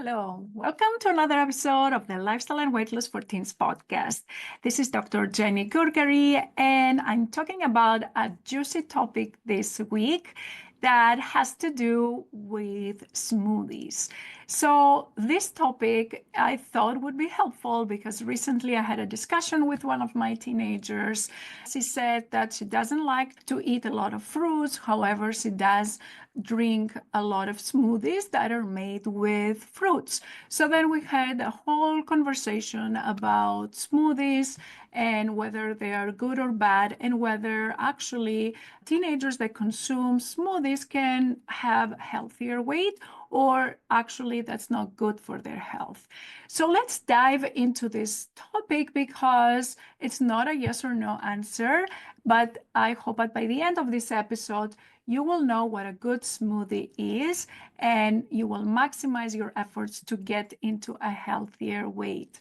Hello, welcome to another episode of the Lifestyle and Weight Loss for Teens podcast. This is Dr. Jenny Gurgari, and I'm talking about a juicy topic this week that has to do with smoothies. So this topic I thought would be helpful because recently I had a discussion with one of my teenagers. She said that she doesn't like to eat a lot of fruits. However, she does drink a lot of smoothies that are made with fruits. So then we had a whole conversation about smoothies and whether they are good or bad, and whether actually teenagers that consume smoothies can have healthier weight, or actually that's not good for their health. So let's dive into this topic because it's not a yes or no answer, but I hope that by the end of this episode, you will know what a good smoothie is and you will maximize your efforts to get into a healthier weight.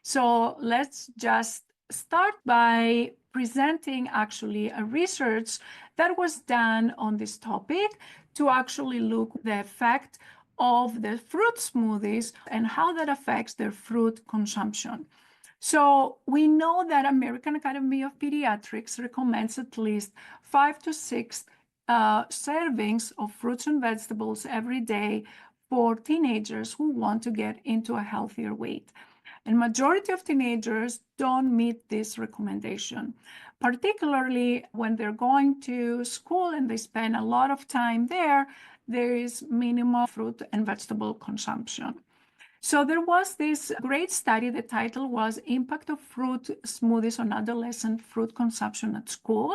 So let's just start by presenting actually a research that was done on this topic to actually look at the effect of the fruit smoothies and how that affects their fruit consumption. So we know that American Academy of Pediatrics recommends at least 5 to 6 servings of fruits and vegetables every day for teenagers who want to get into a healthier weight. And majority of teenagers don't meet this recommendation, particularly when they're going to school and they spend a lot of time there. There is minimal fruit and vegetable consumption. So there was this great study. The title was Impact of Fruit Smoothies on Adolescent Fruit Consumption at School.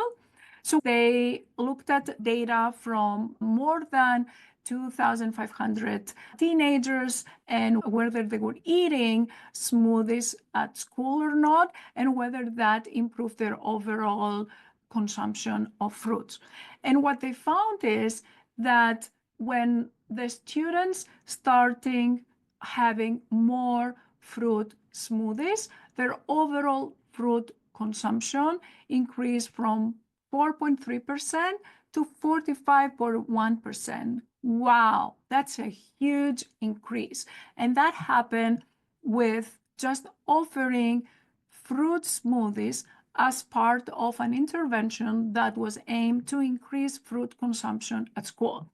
So they looked at data from more than 2,500 teenagers and whether they were eating smoothies at school or not, and whether that improved their overall consumption of fruits. And what they found is that when the students starting having more fruit smoothies, their overall fruit consumption increased from 4.3% to 45.1%. Wow, that's a huge increase. And that happened with just offering fruit smoothies as part of an intervention that was aimed to increase fruit consumption at school.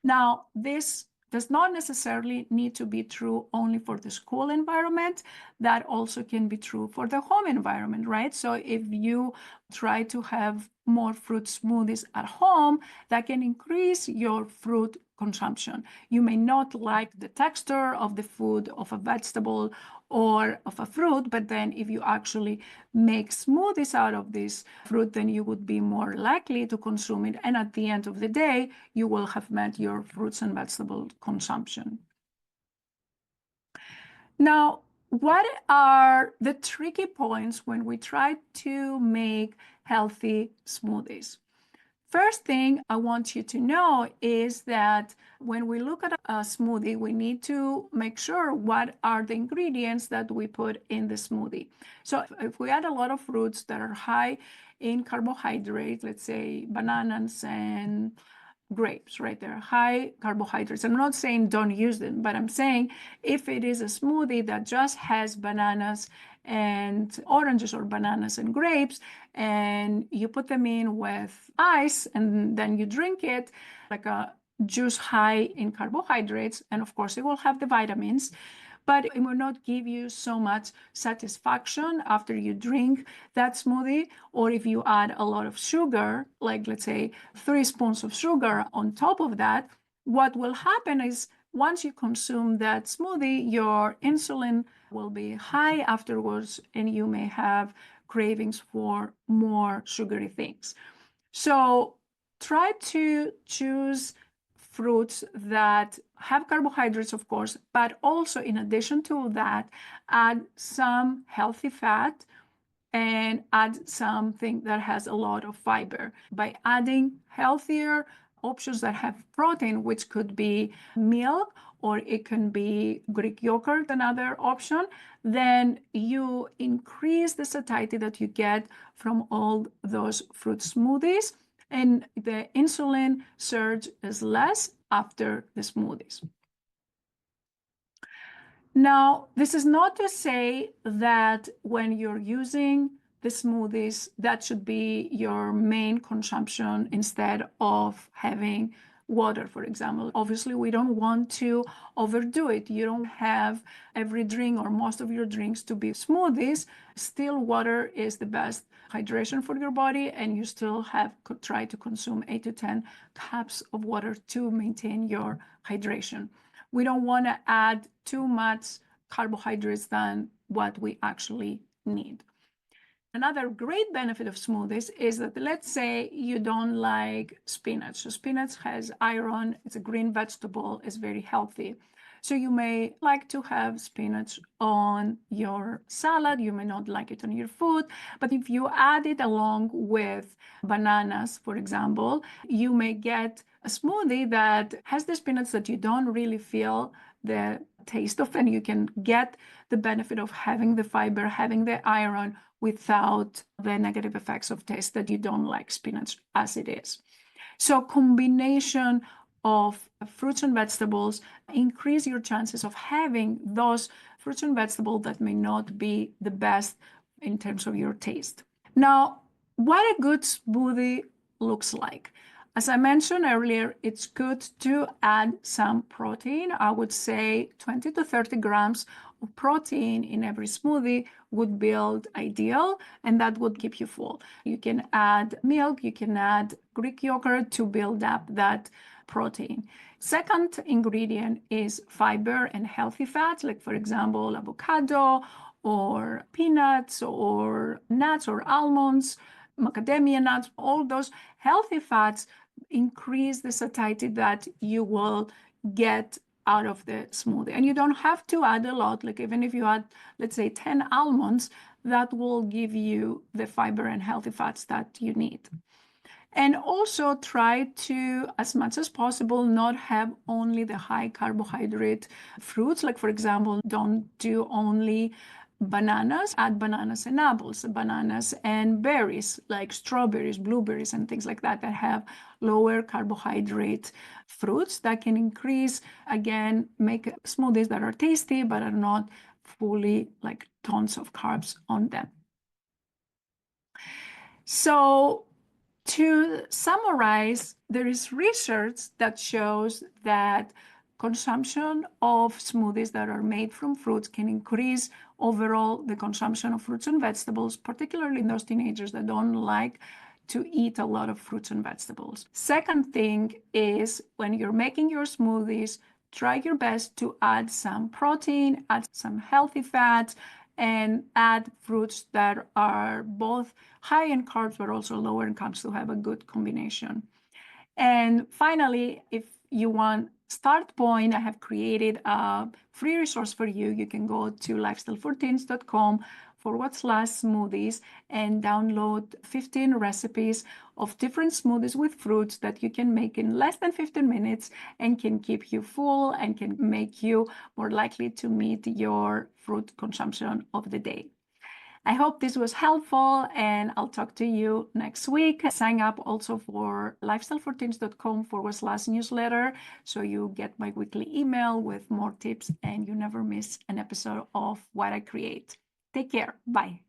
Now, this does not necessarily need to be true only for the school environment. That also can be true for the home environment, right? So if you try to have more fruit smoothies at home, that can increase your fruit consumption. You may not like the texture of the food of a vegetable or of a fruit, but then if you actually make smoothies out of this fruit, then you would be more likely to consume it. And at the end of the day, you will have met your fruits and vegetable consumption. Now, what are the tricky points when we try to make healthy smoothies? First thing I want you to know is that when we look at a smoothie, we need to make sure what are the ingredients that we put in the smoothie. So if we add a lot of fruits that are high in carbohydrates, let's say bananas and grapes, right? They're high carbohydrates. I'm not saying don't use them, but I'm saying if it is a smoothie that just has bananas and oranges or bananas and grapes, and you put them in with ice and then you drink it like a juice high in carbohydrates, and of course it will have the vitamins, but it will not give you so much satisfaction after you drink that smoothie. Or if you add a lot of sugar, like let's say 3 spoons of sugar on top of that, what will happen is once you consume that smoothie, your insulin will be high afterwards, and you may have cravings for more sugary things. So try to choose fruits that have carbohydrates, of course, but also in addition to that, add some healthy fat and add something that has a lot of fiber. By adding healthier options that have protein, which could be milk or it can be Greek yogurt, another option, then you increase the satiety that you get from all those fruit smoothies, and the insulin surge is less after the smoothies. Now, this is not to say that when you're using the smoothies, that should be your main consumption instead of having water, for example. Obviously, we don't want to overdo it. You don't have every drink or most of your drinks to be smoothies. Still, water is the best hydration for your body, and you still have to try to consume 8 to 10 cups of water to maintain your hydration. We don't want to add too much carbohydrates than what we actually need. Another great benefit of smoothies is that, let's say you don't like spinach. So spinach has iron, it's a green vegetable, it's very healthy. So you may like to have spinach on your salad, you may not like it on your food, but if you add it along with bananas, for example, you may get a smoothie that has the spinach that you don't really feel the taste of, and you can get the benefit of having the fiber, having the iron without the negative effects of taste that you don't like spinach as it is. So combination of fruits and vegetables increase your chances of having those fruits and vegetables that may not be the best in terms of your taste. Now, what a good smoothie looks like. As I mentioned earlier, it's good to add some protein. I would say 20 to 30 grams of protein in every smoothie would build ideal, and that would keep you full. You can add milk, you can add Greek yogurt to build up that protein. Second ingredient is fiber and healthy fats, like for example, avocado or peanuts or nuts or almonds, macadamia nuts. All those healthy fats increase the satiety that you will get out of the smoothie. And you don't have to add a lot, like even if you add, let's say 10 almonds, that will give you the fiber and healthy fats that you need. And also try to, as much as possible, not have only the high carbohydrate fruits. Like for example, don't do only bananas, add bananas and apples, bananas and berries like strawberries, blueberries, and things like that have lower carbohydrate fruits that can increase, again, make smoothies that are tasty but are not fully like tons of carbs on them. So to summarize, there is research that shows that consumption of smoothies that are made from fruits can increase overall the consumption of fruits and vegetables, particularly in those teenagers that don't like to eat a lot of fruits and vegetables. Second thing is when you're making your smoothies, try your best to add some protein, add some healthy fats, and add fruits that are both high in carbs but also lower in carbs to have a good combination. And finally, if you want start point, I have created a free resource for you. You can go to lifestyle14s.com/smoothies and download 15 recipes of different smoothies with fruits that you can make in less than 15 minutes and can keep you full and can make you more likely to meet your fruit consumption of the day. I hope this was helpful, and I'll talk to you next week. Sign up also for lifestyle14s.com/newsletter so you get my weekly email with more tips and you never miss an episode of what I create. Take care. Bye.